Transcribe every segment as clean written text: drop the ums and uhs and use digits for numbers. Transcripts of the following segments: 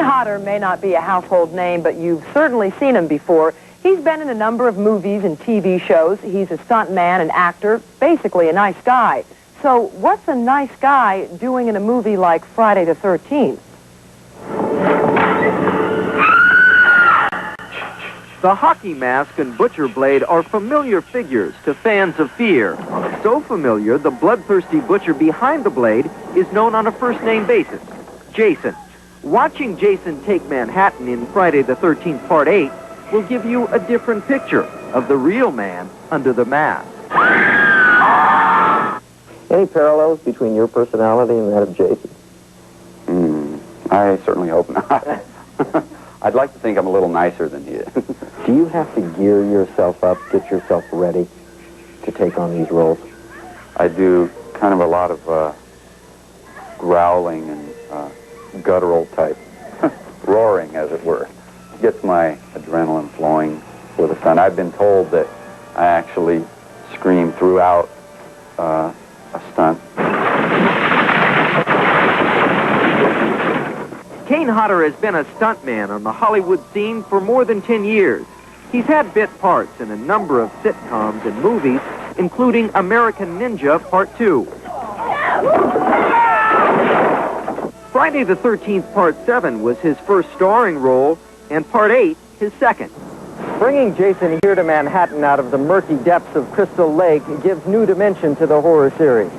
Hodder may not be a household name, but you've certainly seen him before. He's been in a number of movies and TV shows. He's a stuntman, an actor, basically a nice guy. So what's a nice guy doing in a movie like Friday the 13th? The hockey mask and butcher blade are familiar figures to fans of fear. So familiar, the bloodthirsty butcher behind the blade is known on a first-name basis, Jason. Watching Jason take Manhattan in Friday the 13th Part 8 will give you a different picture of the real man under the mask. Any parallels between your personality and that of Jason? I certainly hope not. I'd like to think I'm a little nicer than he is. Do you have to gear yourself up, get yourself ready to take on these roles? I do kind of a lot of growling and guttural type roaring, as it were. Gets my adrenaline flowing for the stunt. I've been told that I actually scream throughout a stunt. Kane Hodder has been a stuntman on the Hollywood scene for more than 10 years. He's had bit parts in a number of sitcoms and movies, including American Ninja Part 2. Friday the 13th Part 7 was his first starring role, and Part 8 his second. Bringing Jason here to Manhattan out of the murky depths of Crystal Lake gives new dimension to the horror series.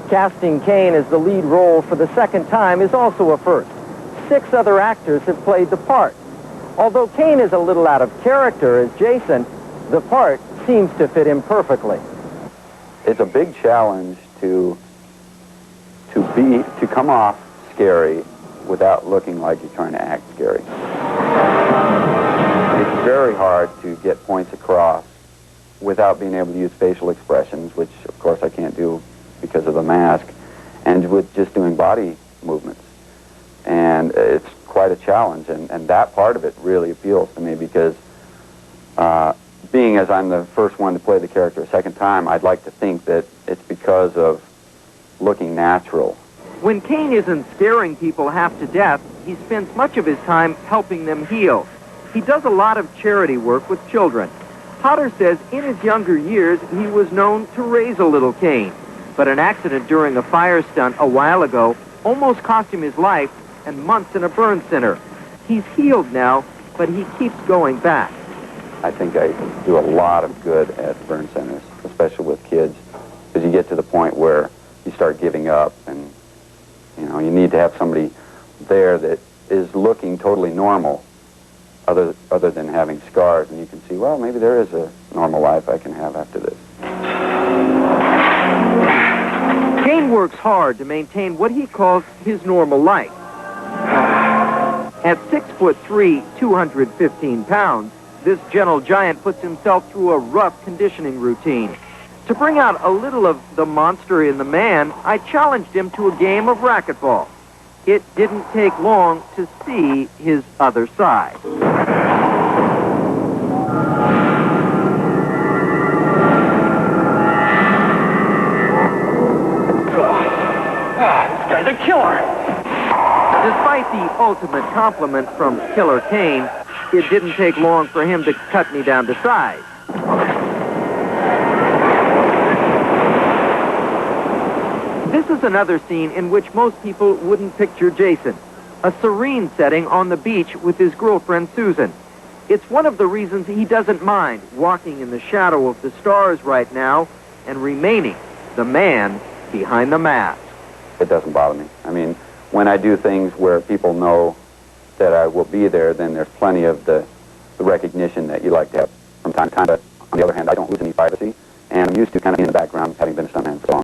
Casting Kane as the lead role for the second time is also a first. 6 other actors have played the part. Although Kane is a little out of character as Jason, the part seems to fit him perfectly. It's a big challenge to come off scary without looking like you're trying to act scary. It's very hard to get points across without being able to use facial expressions, which of course I can't do because of the mask, and with just doing body movements. And it's quite a challenge, and that part of it really appeals to me because being as I'm the first one to play the character a second time, I'd like to think that it's because of looking natural. When Kane isn't scaring people half to death, he spends much of his time helping them heal. He does a lot of charity work with children. Hodder says in his younger years, he was known to raise a little Kane, but an accident during a fire stunt a while ago almost cost him his life and months in a burn center. He's healed now, but he keeps going back. I think I do a lot of good at burn centers, especially with kids, because you get to the point where you start giving up, and you need to have somebody there that is looking totally normal, other than having scars, and you can see, well, maybe there is a normal life I can have after this. Kane works hard to maintain what he calls his normal life. At 6'3", 215 pounds, this gentle giant puts himself through a rough conditioning routine. To bring out a little of the monster in the man, I challenged him to a game of racquetball. It didn't take long to see his other side. This guy's a killer. Despite the ultimate compliment from Killer Kane, it didn't take long for him to cut me down to size. This is another scene in which most people wouldn't picture Jason. A serene setting on the beach with his girlfriend, Susan. It's one of the reasons he doesn't mind walking in the shadow of the stars right now and remaining the man behind the mask. It doesn't bother me. I mean, when I do things where people know that I will be there, then there's plenty of the recognition that you like to have from time to time. But on the other hand, I don't lose any privacy, and I'm used to kind of being in the background, having been a stuntman for so long.